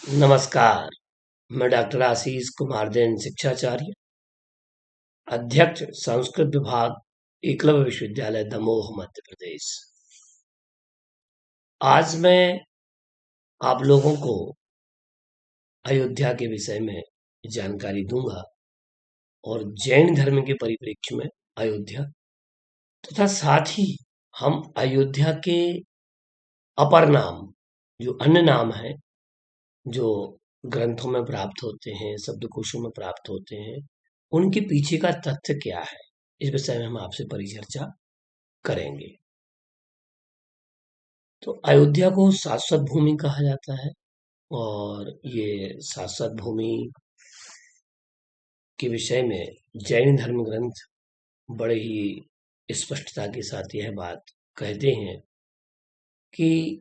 नमस्कार। मैं डॉक्टर आशीष कुमार जैन, शिक्षाचार्य, अध्यक्ष संस्कृत विभाग, एकलव्य विश्वविद्यालय दमोह, मध्य प्रदेश। आज मैं आप लोगों को अयोध्या के विषय में जानकारी दूंगा और जैन धर्म के परिप्रेक्ष्य में अयोध्या तथा साथ ही हम अयोध्या के अपर नाम, जो अन्य नाम हैं, जो ग्रंथों में प्राप्त होते हैं, शब्दकोशों में प्राप्त होते हैं, उनके पीछे का तथ्य क्या है, इस विषय में हम आपसे परिचर्चा करेंगे। तो अयोध्या को शाश्वत भूमि कहा जाता है और ये शाश्वत भूमि के विषय में जैन धर्म ग्रंथ बड़े ही स्पष्टता के साथ यह बात कहते हैं कि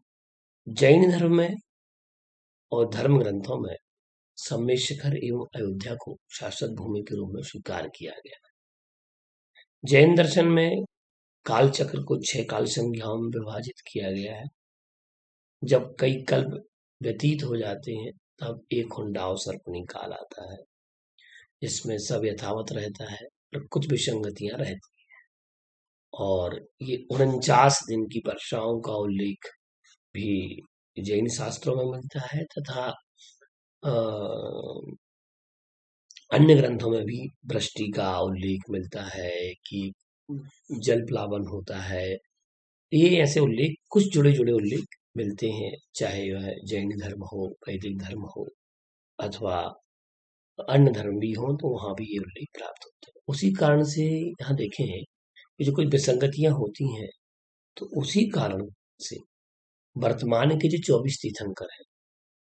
जैन धर्म में और धर्म ग्रंथों में सम्मेशिखर एवं अयोध्या को शाश्वत भूमि के रूप में स्वीकार किया गया। जैन दर्शन में काल चक्र को 6 काल संज्ञाओं में विभाजित किया गया है। जब कई कल्प व्यतीत हो जाते हैं तब एक हुंडाओ सर्पणी काल आता है, जिसमें सब यथावत रहता है और कुछ विसंगतियां रहती हैं। और ये 49 दिन की वर्षाओं का उल्लेख भी जैन शास्त्रों में मिलता है तथा अ, अन्य ग्रंथों में भी वृष्टि का उल्लेख मिलता है कि जल प्लावन होता है। ये ऐसे उल्लेख, कुछ जुड़े जुड़े उल्लेख मिलते हैं, चाहे वह जैन धर्म हो, वैदिक धर्म हो अथवा अन्य धर्म भी हो, तो वहां भी ये उल्लेख प्राप्त होते हैं। उसी कारण से यहाँ देखें कि जो कोई विसंगतियां होती हैं, तो उसी कारण से वर्तमान के जो 24 तीर्थंकर हैं,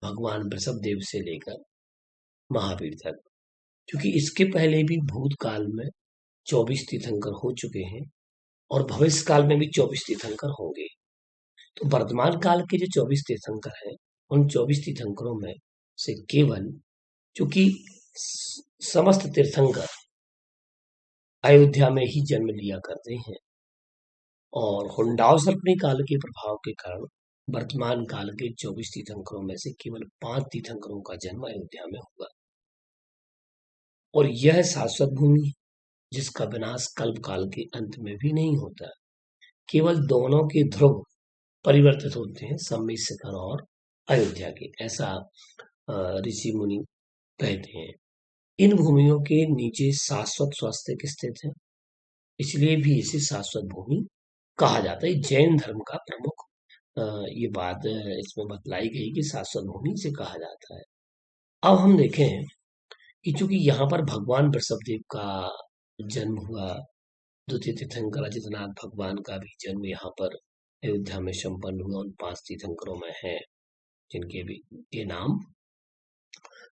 भगवान वृषभ देव से लेकर महावीर तक, क्योंकि इसके पहले भी भूतकाल में 24 तीर्थंकर हो चुके हैं और भविष्य काल में भी 24 तीर्थंकर होंगे। तो वर्तमान काल के जो 24 तीर्थंकर हैं, उन 24 तीर्थंकरों में से केवल, चूंकि समस्त तीर्थंकर अयोध्या में ही जन्म लिया करते हैं और हुंडाओ सर्पणी काल के प्रभाव के कारण वर्तमान काल के 24 तीर्थंकरों में से केवल 5 तीर्थंकरों का जन्म अयोध्या में होगा। और यह शाश्वत भूमि, जिसका विनाश कल्प काल के अंत में भी नहीं होता, केवल दोनों के ध्रुव परिवर्तित होते हैं, सम्मेशिखर और अयोध्या के, ऐसा ऋषि मुनि कहते हैं। इन भूमियों के नीचे शाश्वत स्वास्थ्य स्थित है, इसलिए भी इसे शाश्वत भूमि कहा जाता है। जैन धर्म का प्रमुख ये बात इसमें बतलाई गई कि शाश्वत भूमि से कहा जाता है। अब हम देखें कि चूंकि यहाँ पर भगवान वृषभदेव का जन्म हुआ, द्वितीय तीर्थंकर अजितनाथ भगवान का भी जन्म यहाँ पर अयोध्या में संपन्न हुआ, उन 5 तीर्थंकरों में है जिनके भी के नाम।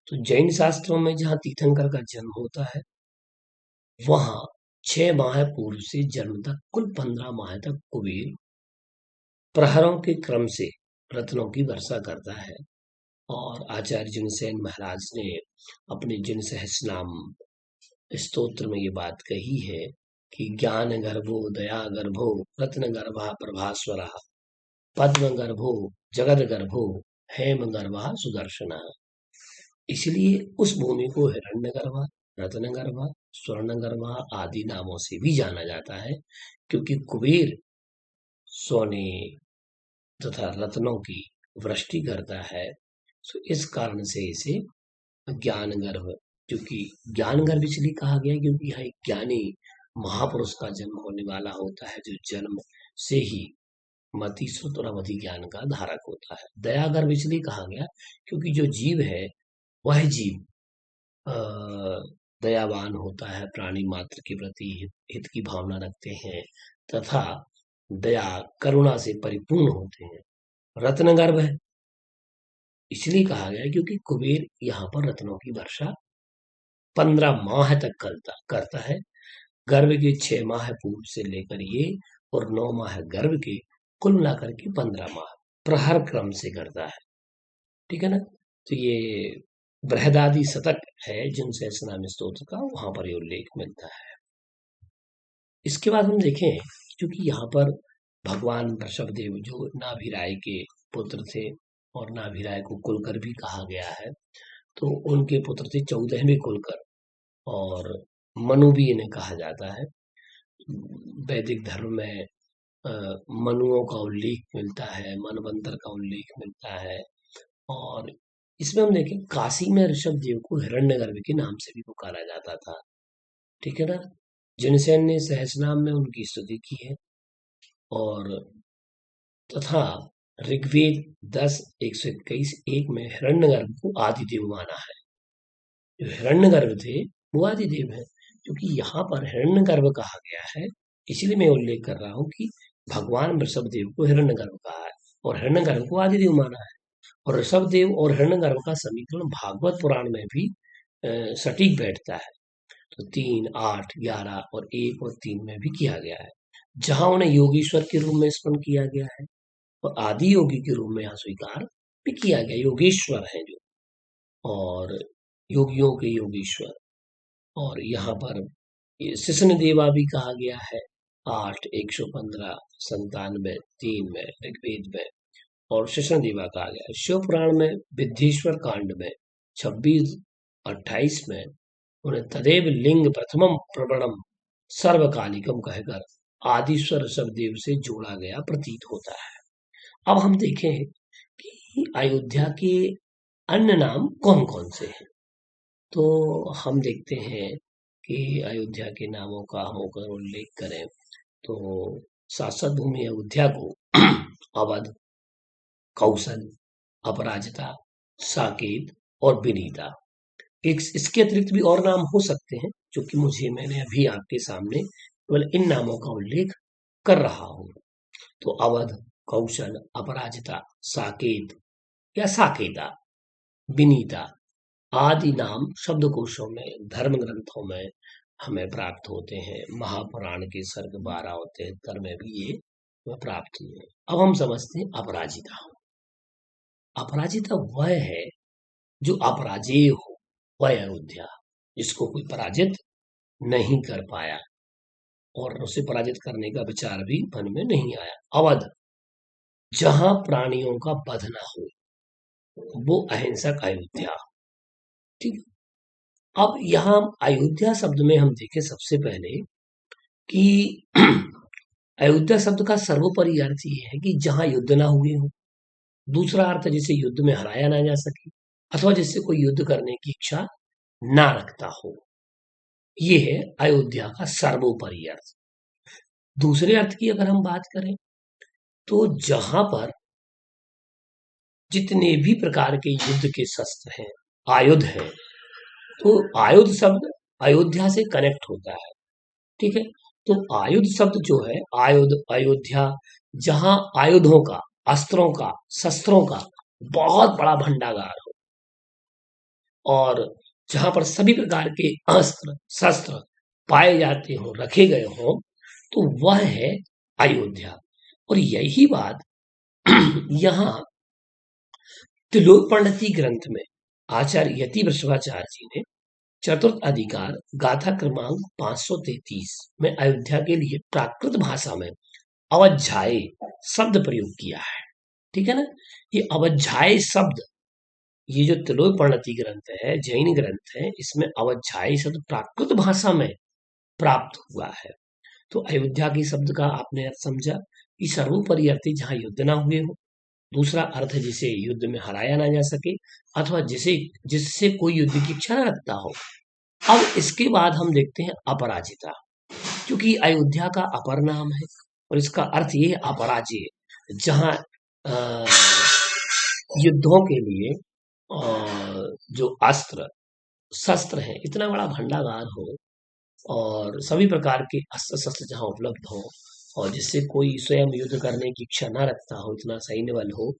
तो जैन शास्त्रों में जहाँ तीर्थंकर का जन्म होता है, वहां 6 माह पूर्व से जन्म तक कुल 15 माह तक कुबेर प्रहरों के क्रम से रत्नों की वर्षा करता है। और आचार्य जिनसेन महाराज ने अपने जिन सहस्रनाम स्तोत्र में ये बात कही है कि ज्ञान गर्भो दया गर्भो रत्न गर्भा प्रभास्वरा पद्म गर्भो जगद गर्भो हेम गर्भा सुदर्शना। इसलिए उस भूमि को हिरण्य गर्भा, रत्न गर्भा, स्वर्ण गर्भा आदि नामों से भी जाना जाता है, क्योंकि कुबेर सोने तथा रत्नों की वृष्टि करता है। सो इस कारण से इसे ज्ञान गर्भ, क्योंकि ज्ञान गर्भ इसलिए कहा गया क्योंकि यह एक ज्ञानी महापुरुष का जन्म होने वाला होता है, जो जन्म से ही मति सुत और अवधि ज्ञान का धारक होता है। दया गर्भ इसलिए कहा गया क्योंकि जो जीव है, वह जीव दयावान होता है, प्राणी मात्र के प्रति हित की भावना रखते हैं तथा दया करुणा से परिपूर्ण होते हैं। रत्न गर्भ है इसलिए कहा गया क्योंकि कुबेर यहाँ पर रत्नों की वर्षा 15 माह तक करता है। गर्भ के 6 माह पूर्व से लेकर ये और 9 माह गर्भ के, कुल मिलाकर के 15 माह प्रहर क्रम से करता है। ठीक है ना। तो ये बृहदादि शतक है जिन सहस्रनाम स्तोत्र का, वहां पर ये उल्लेख मिलता है। इसके बाद हम देखें, क्योंकि यहाँ पर भगवान वृषभदेव जो नाभि राय के पुत्र थे, और नाभि राय को कुलकर भी कहा गया है। तो उनके पुत्र थे 14वें कुलकर, और मनु भी इन्हें कहा जाता है। वैदिक धर्म में अ, मनुओं का उल्लेख मिलता है, मनवंतर का उल्लेख मिलता है। और इसमें हम देखें, काशी में ऋषभ देव को हिरण्यगर्भ के नाम से भी पुकारा जाता था, ठीक है ना। जिनसेन ने सहस्रनाम में उनकी स्तुति की है। और तथा ऋग्वेद 10:121 एक में हिरण्यगर्भ को आदिदेव माना है। जो हिरण्यगर्भ थे वो आदिदेव है, क्योंकि यहाँ पर हिरण्यगर्भ कहा गया है, इसलिए मैं उल्लेख कर रहा हूँ कि भगवान ऋषभ देव को हिरण्यगर्भ कहा है और हिरण्यगर्भ को आदिदेव माना है। और ऋषभ देव और हिरण्यगर्भ का समीकरण भागवत पुराण में भी सटीक बैठता है। तो 3, 8, 11 और 1 और 3 में भी किया गया है, जहां उन्हें योगेश्वर के रूप में स्मरण किया गया है और आदि योगी के रूप में यहाँ स्वीकार भी किया गया। योगेश्वर है जो, और योगियों के योगेश्वर। और यहाँ पर शिशन देवा भी कहा गया है 8, 115, 97, 3 में ऋग्वेद में, और शिशन देवा कहा गया है। शिव पुराण में विद्धेश्वर कांड में 26, 28 में उन्हें तदेव लिंग प्रथमम प्रवणम सर्वकालिकम कहकर आदिश्वर ऋषभ देव से जोड़ा गया प्रतीत होता है। अब हम देखें कि अयोध्या के अन्य नाम कौन कौन से हैं। तो हम देखते हैं कि अयोध्या के नामों का हम अगर उल्लेख करें तो शाश्वत भूमि अयोध्या को अवध, कौशल, अपराजिता, साकेत और विनीता, इसके अतिरिक्त भी और नाम हो सकते हैं, जो कि मैंने अभी आपके सामने केवल इन नामों का उल्लेख कर रहा हूं। तो अवध, कौशल, अपराजिता, साकेत या साकेता, विनीता आदि नाम शब्दकोशों में, धर्म ग्रंथों में हमें प्राप्त होते हैं। महापुराण के सर्ग 12 और 73 में भी ये प्राप्त हुए हैं। अब हम समझते हैं अपराजिता। अपराजिता वह है जो अपराजेय हो, वह अयोध्या, जिसको कोई पराजित नहीं कर पाया और उसे पराजित करने का विचार भी मन में नहीं आया। अवध, जहां प्राणियों का वध न हो, वो अहिंसक अयोध्या, ठीक। अब यहाँ अयोध्या शब्द में हम देखें सबसे पहले कि अयोध्या शब्द का सर्वोपरि अर्थ ये है कि जहां युद्ध ना हुए हो। दूसरा अर्थ, जिसे युद्ध में हराया ना जा सके, अथवा जिससे कोई युद्ध करने की इच्छा ना रखता हो। ये है अयोध्या का सर्वोपरि अर्थ। दूसरे अर्थ की अगर हम बात करें तो जहां पर जितने भी प्रकार के युद्ध के शस्त्र हैं, आयुध हैं, तो आयुध शब्द अयोध्या से कनेक्ट होता है, ठीक है। तो आयुध शब्द जो है, आयुध, अयोध्या, जहां आयुधों का, अस्त्रों का, शस्त्रों का बहुत बड़ा भंडागार हो और जहां पर सभी प्रकार के अस्त्र शस्त्र पाए जाते हो, रखे गए हो, तो वह है अयोध्या। और यही बात यहाँ त्रिलोकपर्णति ग्रंथ में आचार्य यति वृषभाचार्य जी ने चतुर्थ अधिकार गाथा क्रमांक 533 में अयोध्या के लिए प्राकृत भाषा में अवज्झाए शब्द प्रयोग किया है, ठीक है ना। ये अवज्झाए शब्द, ये जो त्रिलोकपर्णति ग्रंथ है, जैन ग्रंथ है, इसमें अवज्झाए शब्द प्राकृत भाषा में प्राप्त हुआ है। तो अयोध्या के शब्द का आपने अर्थ समझा कि सर्वोपरि अर्थ जहां युद्ध ना हुए हो। दूसरा अर्थ, जिसे युद्ध में हराया ना जा सके, अथवा जिससे कोई युद्ध की इच्छा न रखता हो। अब इसके बाद हम देखते हैं अपराजिता, क्योंकि अयोध्या का अपर नाम है और इसका अर्थ ये है अपराजय, जहां युद्धों के लिए जो अस्त्र शस्त्र हैं, इतना बड़ा भंडागार हो और सभी प्रकार के अस्त्र शस्त्र जहां उपलब्ध हो और जिससे कोई स्वयं युद्ध करने की इच्छा ना रखता हो, इतना सैन्य बल हो,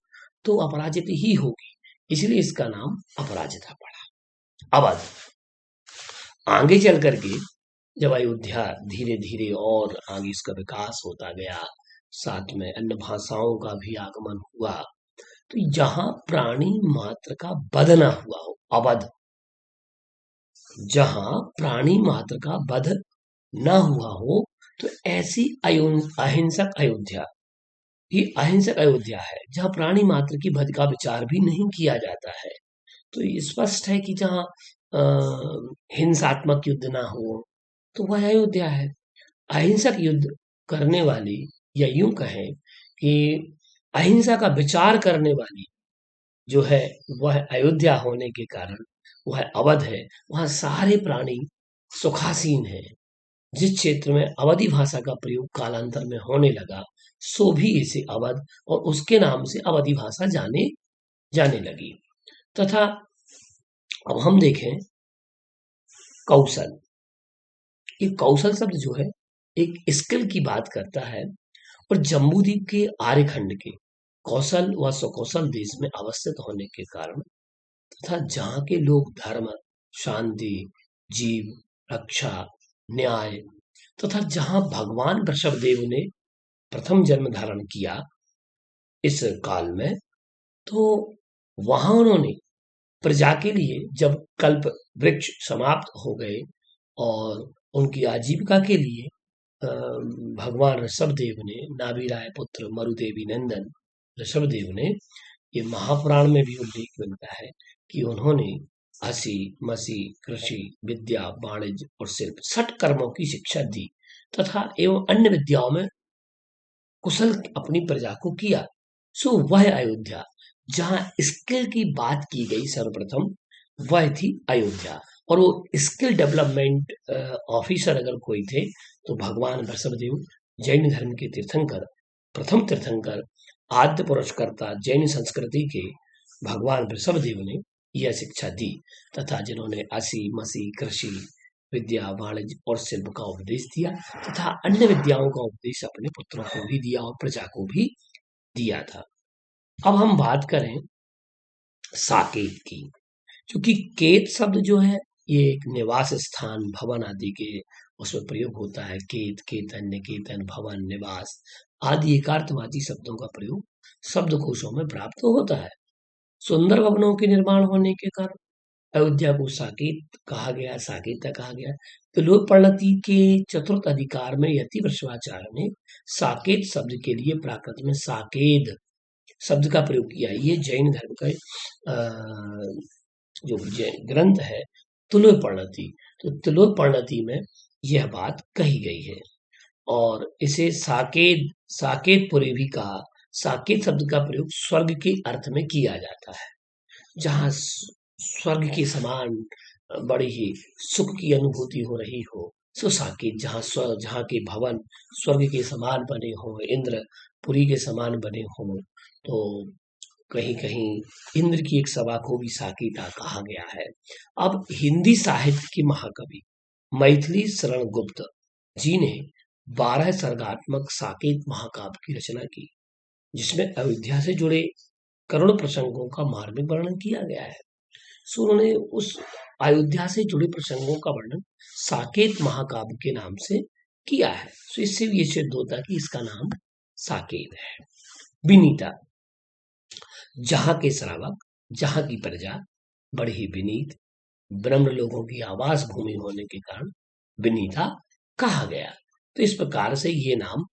तो अपराजित ही होगी। इसलिए इसका नाम अपराजिता पड़ा। अवध आगे चल करके जब अयोध्या धीरे धीरे और आगे इसका विकास होता गया, साथ में अन्य भाषाओं का भी आगमन हुआ, तो जहां प्राणी मात्र का वध ना हुआ हो, अवध, जहां प्राणी मात्र का वध ना हुआ हो, तो ऐसी अहिंसक अयोध्या, ये अहिंसक अयोध्या है जहाँ प्राणी मात्र की वध का विचार भी नहीं किया जाता है। तो ये स्पष्ट है कि जहाँ हिंसात्मक युद्ध ना हो तो वह अयोध्या है। अहिंसक युद्ध करने वाली, या यूं कहें कि अहिंसा का विचार करने वाली जो है, वह अयोध्या होने के कारण वह अवध है। वहाँ सारे प्राणी सुखासीन हैं। जिस क्षेत्र में अवधी भाषा का प्रयोग कालांतर में होने लगा, सो भी इसे अवध और उसके नाम से अवधी भाषा जाने जाने लगी। तथा अब हम देखें कौशल। ये कौशल शब्द जो है एक स्किल की बात करता है, और जम्बूद्वीप के आर्यखंड के कौशल व सुकौशल देश में अवस्थित होने के कारण तथा जहाँ के लोग धर्म, शांति, जीव रक्षा, न्याय तथा जहाँ भगवान वृषभदेव ने प्रथम जन्म धारण किया इस काल में, तो वहां उन्होंने प्रजा के लिए जब कल्प वृक्ष समाप्त हो गए और उनकी आजीविका के लिए भगवान ऋषभदेव ने, नाभि पुत्र मरुदेवी नंदन ऋषभदेव ने, ये महापुराण में भी उल्लेख मिलता है कि उन्होंने हंसी मसी कृषि विद्या वाणिज्य और शिल्प 6 कर्मों की शिक्षा दी तथा एवं अन्य विद्याओं में कुशल अपनी प्रजा को किया। सो वह अयोध्या जहाँ स्किल की बात की गई सर्वप्रथम, वह थी अयोध्या। और वो स्किल डेवलपमेंट ऑफिसर अगर कोई थे तो भगवान वृषभदेव, जैन धर्म के तीर्थंकर, प्रथम तीर्थंकर, आद्य पुरस्कर्ता जैन संस्कृति के भगवान वृषभदेव ने यह शिक्षा दी तथा जिन्होंने असी मसी कृषि विद्या वाणिज्य और शिल्प का उपदेश दिया तथा अन्य विद्याओं का उपदेश अपने पुत्रों को भी दिया और प्रजा को भी दिया था। अब हम बात करें साकेत की। क्योंकि केत शब्द जो है ये एक निवास स्थान भवन आदि के उसमें प्रयोग होता है। केत, केतन, निकेतन, भवन, निवास आदि एकार्थवाची शब्दों का प्रयोग शब्दकोशों में प्राप्त होता है। सुंदर भवनों के निर्माण होने के कारण अयोध्या को साकेत कहा गया, साकेता कहा गया। तो लोक प्रणति के चतुर्थ अधिकार में यति वृषभाचार्य ने साकेत शब्द के लिए प्राकृत में साकेत शब्द का प्रयोग किया। ये जैन धर्म का जो ग्रंथ है तुलोक प्रणति, तो तुलोक प्रणति में यह बात कही गई है। और इसे साकेत, साकेतपुरी भी कहा। साकेत शब्द का प्रयोग स्वर्ग के अर्थ में किया जाता है, जहाँ स्वर्ग के समान बड़ी ही सुख की अनुभूति हो रही हो। सो साकेत, जहाँ के भवन स्वर्ग के समान बने हो, इंद्रपुरी के समान बने हो, तो कहीं कहीं इंद्र की एक सभा को भी साकेता कहा गया है। अब हिंदी साहित्य के महाकवि मैथिली शरण गुप्त जी ने 12 सर्गात्मक साकेत महाकाव्य की रचना की, जिसमें अयोध्या से जुड़े करुण प्रसंगों का मार्मिक वर्णन किया गया है। सो उन्होंने उस अयोध्या से जुड़े प्रसंगों का वर्णन साकेत महाकाव्य के नाम से किया है। सो इससे भी ये सिद्ध होता है कि इसका नाम साकेत है। विनीता, जहाँ के श्रावक, जहाँ की प्रजा बड़ी ही विनीत ब्रह्म लोगों की आवास भूमि होने के कारण विनीता कहा गया। तो इस प्रकार से ये नाम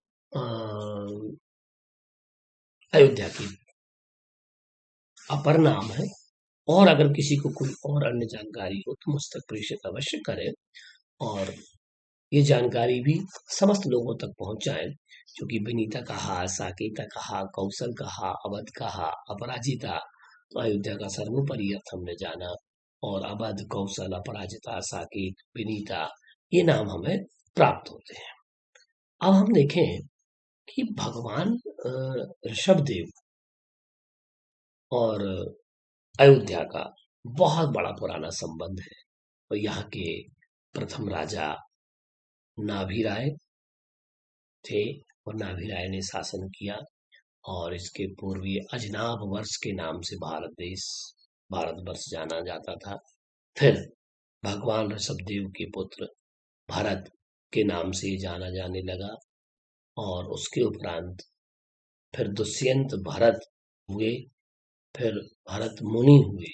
अयोध्या की अपर नाम है। और अगर किसी को कोई और अन्य जानकारी हो तो मुझ तक प्रेषित अवश्य करें, और ये जानकारी भी समस्त लोगों तक पहुंचाएं। क्योंकि विनीता कहा, साकेता कहा, कौशल कहा, अवध कहा, अपराजिता, तो अयोध्या का सर्वोपरि अर्थ हमने जाना। और अवध, कौशल, अपराजिता, साकेत, विनीता, ये नाम हमें प्राप्त होते हैं। अब हम देखें कि भगवान ऋषभदेव और अयोध्या का बहुत बड़ा पुराना संबंध है। और यहाँ के प्रथम राजा नाभि राय थे, और नाभि राय ने शासन किया। और इसके पूर्वी अजनाभ वर्ष के नाम से भारतवर्ष जाना जाता था। फिर भगवान ऋषभदेव के पुत्र भरत के नाम से जाना जाने लगा। और उसके उपरांत फिर दुष्यंत भरत हुए, फिर भरत मुनि हुए,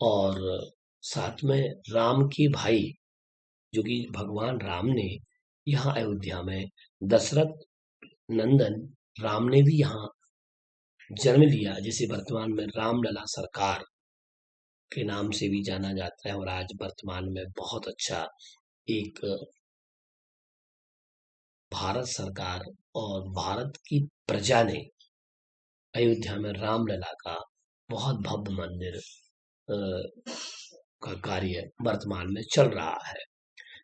और साथ में राम के भाई जो कि भगवान राम ने यहाँ अयोध्या में दशरथ नंदन राम ने भी यहाँ जन्म लिया, जिसे वर्तमान में रामलला सरकार के नाम से भी जाना जाता है। और आज वर्तमान में बहुत अच्छा एक भारत सरकार और भारत की प्रजा ने अयोध्या में रामलला का बहुत भव्य मंदिर का कार्य वर्तमान में चल रहा है।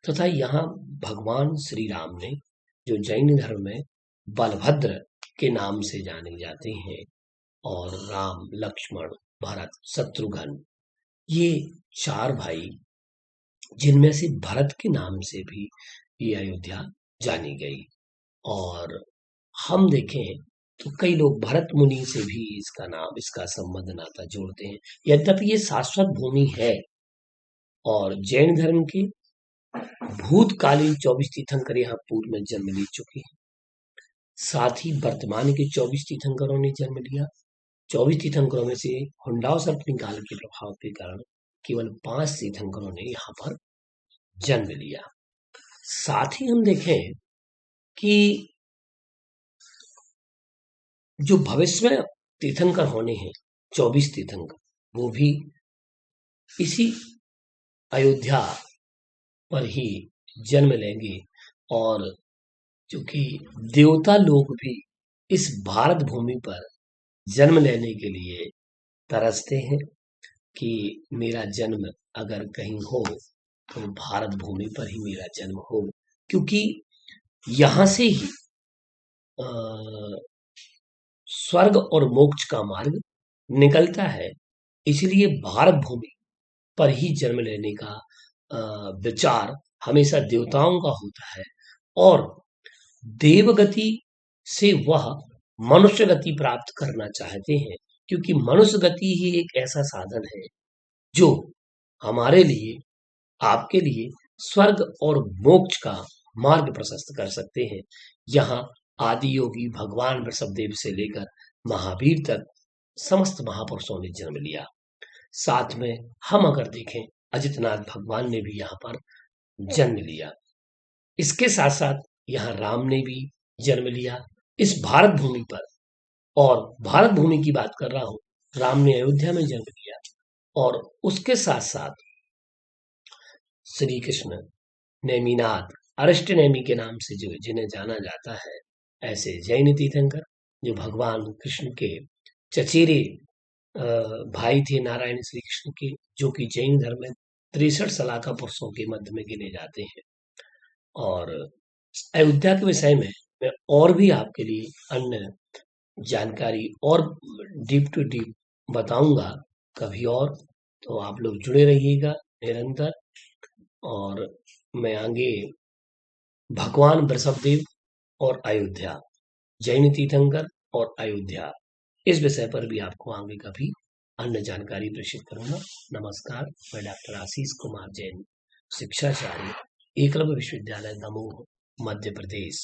तथा यहाँ भगवान श्री राम ने, जो जैन धर्म में बलभद्र के नाम से जाने जाते हैं, और राम, लक्ष्मण, भरत, शत्रुघ्न, ये चार भाई, जिनमें से भरत के नाम से भी ये अयोध्या जानी गई। और हम देखें तो कई लोग भरत मुनि से भी इसका संबंध नाता जोड़ते हैं। यद्यपि ये शाश्वत भूमि है और जैन धर्म के भूतकालीन 24 तीर्थंकर यहाँ पूर्व में जन्म ले चुके हैं। साथ ही वर्तमान के 24 तीर्थंकरों ने जन्म लिया। 24 तीर्थंकरों में से हुंडाओ सर्पनी काल के प्रभाव के कारण केवल 5 तीर्थंकरों ने यहाँ पर जन्म लिया। साथ ही हम देखें कि जो भविष्य में तीर्थंकर होने हैं, 24 तीर्थंकर, वो भी इसी अयोध्या पर ही जन्म लेंगे। और चूंकि देवता लोग भी इस भारत भूमि पर जन्म लेने के लिए तरसते हैं कि मेरा जन्म अगर कहीं हो तो भारत भूमि पर ही मेरा जन्म हो, क्योंकि यहाँ से ही स्वर्ग और मोक्ष का मार्ग निकलता है। इसलिए भारत भूमि पर ही जन्म लेने का विचार हमेशा देवताओं का होता है, और देवगति से वह मनुष्य गति प्राप्त करना चाहते हैं, क्योंकि मनुष्य गति ही एक ऐसा साधन है जो हमारे लिए, आपके लिए स्वर्ग और मोक्ष का मार्ग प्रशस्त कर सकते हैं। यहाँ आदि योगी भगवान वृषभदेव से लेकर महावीर तक समस्त महापुरुषों ने जन्म लिया। साथ में हम अगर देखें, अजितनाथ भगवान ने भी यहाँ पर जन्म लिया। इसके साथ साथ यहाँ राम ने भी जन्म लिया इस भारत भूमि पर। और भारत भूमि की बात कर रहा हूं, राम ने अयोध्या में जन्म लिया, और उसके साथ साथ श्री कृष्ण नेमिनाथ, अरिष्टनेमि के नाम से जो जिन्हें जाना जाता है, ऐसे जैन तीर्थंकर जो भगवान कृष्ण के चचेरे भाई थे, नारायण श्री कृष्ण के, जो कि जैन धर्म में 63 सलाका पुरुषों के मध्य में गिने जाते हैं। और अयोध्या के विषय में मैं और भी आपके लिए अन्य जानकारी और डीप टू डीप बताऊंगा कभी और। तो आप लोग जुड़े रहिएगा निरंतर। और मैं आगे भगवान वृषभदेव और अयोध्या, जैन तीर्थंकर और अयोध्या, इस विषय पर भी आपको आगे कभी अन्य जानकारी प्रेषित करूंगा। नमस्कार, मैं डॉक्टर आशीष कुमार जैन, शिक्षाचार्य, एकलव्य विश्वविद्यालय दमोह, मध्य प्रदेश।